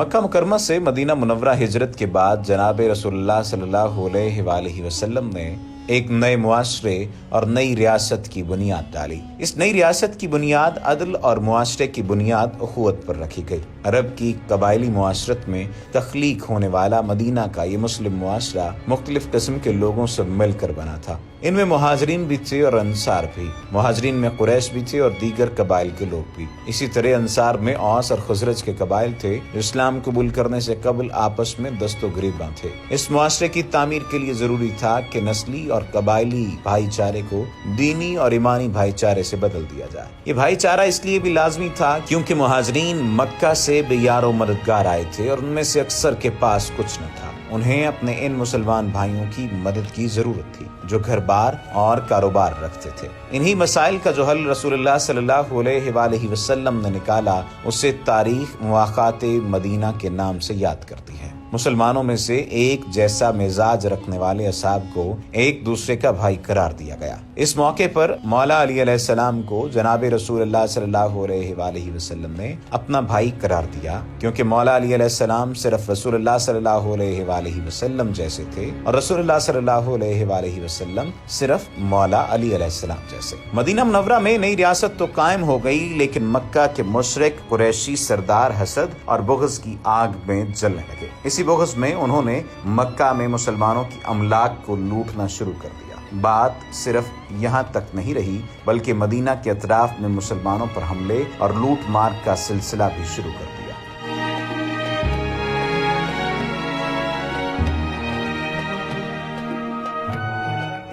मक्का मुकरमा से Medina Munawwara हिजरत के बाद जनाब रसूलुल्लाह सल्लल्लाहु अलैहि वसल्लम ने एक नए मुआशरे और नई रियासत की बुनियाद डाली। इस नई रियासत की बुनियाद अदल और मुआशरे की बुनियाद अखुवत पर रखी गई। अरब की कबायली मुआशरत में तख्लीक होने वाला मदीना का ये मुस्लिम मुआशरा मुख्तलिफ किस्म के लोगों से मिलकर बना था। इनमें मुहाजिरीन भी थे और अंसार भी। मुहाजिरीन में कुरैश भी थे और दीगर कबाइल के लोग भी। इसी तरह अंसार में औस और खुजरज के कबाइल थे जो इस्लाम कबूल करने से कबल आपस में दस्तोगरीबां थे। इस मुआशरे की तामीर के लिए जरूरी था कि नस्ली और कबायली भाईचारे को दीनी और ईमानी भाईचारे से बदल दिया जाए। ये भाईचारा इसलिए भी लाजमी था क्योंकि मुहाजिरीन मक्का से बेयारो मददगार आए थे और उनमें से अक्सर के पास कुछ न था। उन्हें अपने इन मुसलमान भाइयों की मदद की जरूरत थी जो घर बार और कारोबार रखते थे। इन्हीं मसाइल का जो हल रसूलुल्लाह सल्लल्लाहु अलैहि वसल्लम ने निकाला उसे तारीख मुआखाते मदीना के नाम से याद करती है। मुसलमानों में से एक जैसा मिजाज रखने वाले असहाब को एक दूसरे का भाई करार दिया गया। इस मौके पर मौला अली अलैहिस्सलाम को जनाब रसूलुल्लाह सल्लल्लाहु अलैहि वसल्लम ने अपना भाई करार दिया क्योंकि मौला अली अलैहिस्सलाम सिर्फ रसूलुल्लाह सल्लल्लाहु अलैहि वसल्लम जैसे थे और रसूलुल्लाह सल्लल्लाहु अलैहि वसल्लम सिर्फ मौला अली अलैहिस्सलाम जैसे। मदीना मुनव्वरा में नई रियासत तो कायम हो गई लेकिन मक्का के मुशरिक कुरैशी सरदार हसद और बुग़्ज़ की आग में जलने लगे। इसी बुग़्ज़ में उन्होंने मक्का में मुसलमानों की अमलाक को लूटना शुरू कर दिया। बात सिर्फ यहाँ तक नहीं रही बल्कि मदीना के अतराफ में मुसलमानों पर हमले और लूट मार का सिलसिला भी शुरू कर दिया।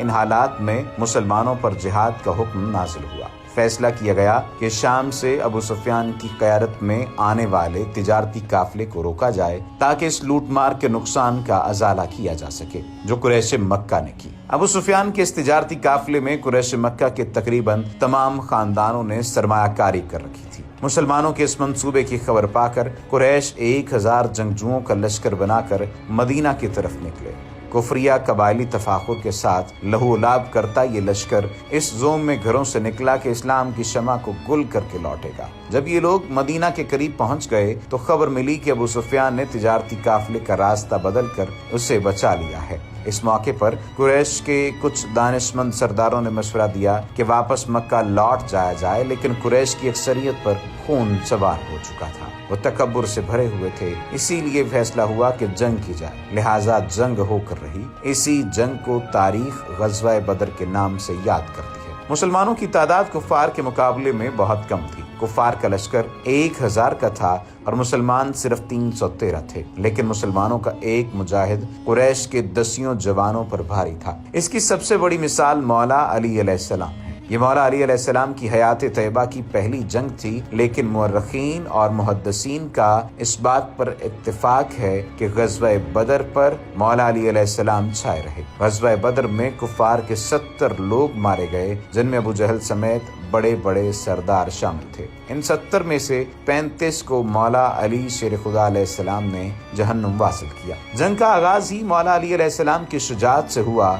इन हालात में मुसलमानों पर जिहाद का हुक्म नाजिल हुआ। फैसला किया गया कि शाम से अबू सुफियान की क़यादत में आने वाले तिजारती काफिले को रोका जाए ताकि इस लूटमार के नुकसान का अजाला किया जा सके जो कुरैश मक्का ने की। अबू सुफियान के इस तिजारती काफिले में कुरैश मक्का के तकरीबन तमाम खानदानों ने सरमायाकारी कर रखी थी। मुसलमानों के इस मंसूबे की खबर पाकर कुरैश 1000 जंगजुओं का लश्कर बनाकर मदीना की तरफ निकले। कुफरिया कबायली तफाखुर के साथ लहूलाब करता ये लश्कर इस जोम में घरों से निकला कि इस्लाम की शमा को गुल करके लौटेगा। जब ये लोग मदीना के करीब पहुंच गए तो खबर मिली कि अबू सुफियान ने तिजारती काफिले का रास्ता बदलकर उसे बचा लिया है। इस मौके पर कुरैश के कुछ दानिशमंद सरदारों ने मशवरा दिया कि वापस मक्का लौट जाया जाए लेकिन कुरैश की अक्सरियत पर खून सवार हो चुका था। वो तकब्बुर से भरे हुए थे, इसीलिए फैसला हुआ कि जंग की जाए। लिहाजा जंग होकर रही। इसी जंग को तारीख ग़ज़वा बदर के नाम से याद करती है। मुसलमानों की तादाद कुफ़ार के मुकाबले में बहुत कम थी। कुफ़ार का लश्कर 1000 का था और मुसलमान सिर्फ 313 थे, लेकिन मुसलमानों का एक मुजाहिद कुरैश के 10 जवानों पर भारी था। इसकी सबसे बड़ी मिसाल मौला अली अलैहिस्सलाम है। ये मौला अली अलैहिस्सलाम की हयात तैयबा की पहली जंग थी, लेकिन मुअर्रिखीन और मुहद्दिसीन का इस बात पर इत्तिफाक है कि ग़ज़वा बदर पर मौला अली अलैहिस्सलाम छाए रहे। ग़ज़वा बदर में कुफ़ार के 70 लोग मारे गए जिनमें अबू जहल समेत बड़े बड़े सरदार शामिल थे। इन 70 में से 35 को मौला अली शेर खुदा अलैहिस्सलाम ने जहन्नुम वासिल किया। जंग का आगाज ही मौला अली अलैहिस्सलाम की शुजाअत से हुआ।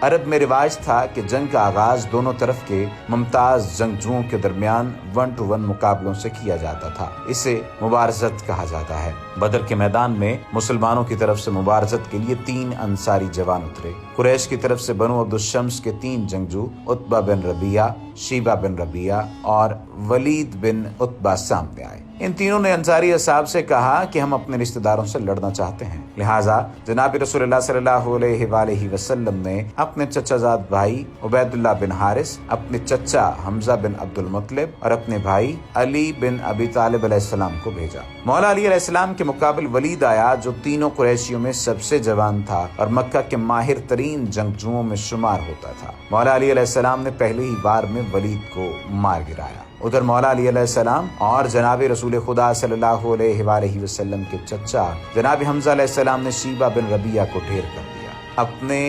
अरब में रिवाज था कि जंग का आगाज दोनों तरफ के मुमताज जंगजुओं के दरमियान 1-to-1 मुकाबलों से किया जाता था। इसे मुबारजत कहा जाता है। बदर के मैदान में मुसलमानों की तरफ से मुबारजत के लिए 3 अंसारी जवान उतरे। कुरैश की तरफ से बनु अब्दुल शम्स के 3 जंगजू उतबा बिन रबिया, शीबा बिन रबिया और वलीद बिन उतबा सामने आए। इन तीनों ने अंसारी असहाब से कहा कि हम अपने रिश्तेदारों से लड़ना चाहते हैं। लिहाजा जनाब रसूलुल्लाह सल्लल्लाहु अलैहि वसल्लम ने अपने चचाजाद भाई उबैदुल्लाह बिन हारिस, अपने चचा हमजा बिन अब्दुल मुत्तलिब और अपने भाई अली बिन अबी तालिब अलैहिस्सलाम को भेजा। मौला अली अलैहिस्सलाम के मुकाबिल वलीद आया जो तीनों कुरैशियों में सबसे जवान था और मक्का के माहिर तरीन जंगजुओं में शुमार होता था। मौला अली अलैहिस्सलाम ने पहली ही बार में वलीद को मार गिराया। उधर मौला अली अलैहिस्सलाम और जनाब रसूल खुदा सल्लल्लाहु अलैहि वसल्लम के चचा जनाब हमजा अलैहिस्सलाम ने शीबा बिन रबिया को ढेर कर दिया।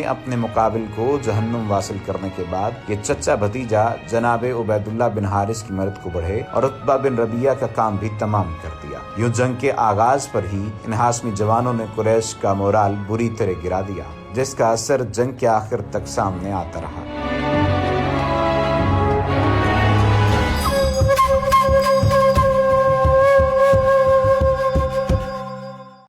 अपने मुकाबिल को जहन्नुम वासिल करने के बाद ये चचा भतीजा जनाब उबैदुल्लाह बिन हारिस की मदद को बढ़े और उतबा बिन रबिया का काम भी तमाम कर दिया। यूं जंग के आगाज पर ही इन हाशमी जवानों ने कुरैश का मोराल बुरी तरह गिरा दिया, जिसका असर जंग के आखिर तक सामने आता रहा।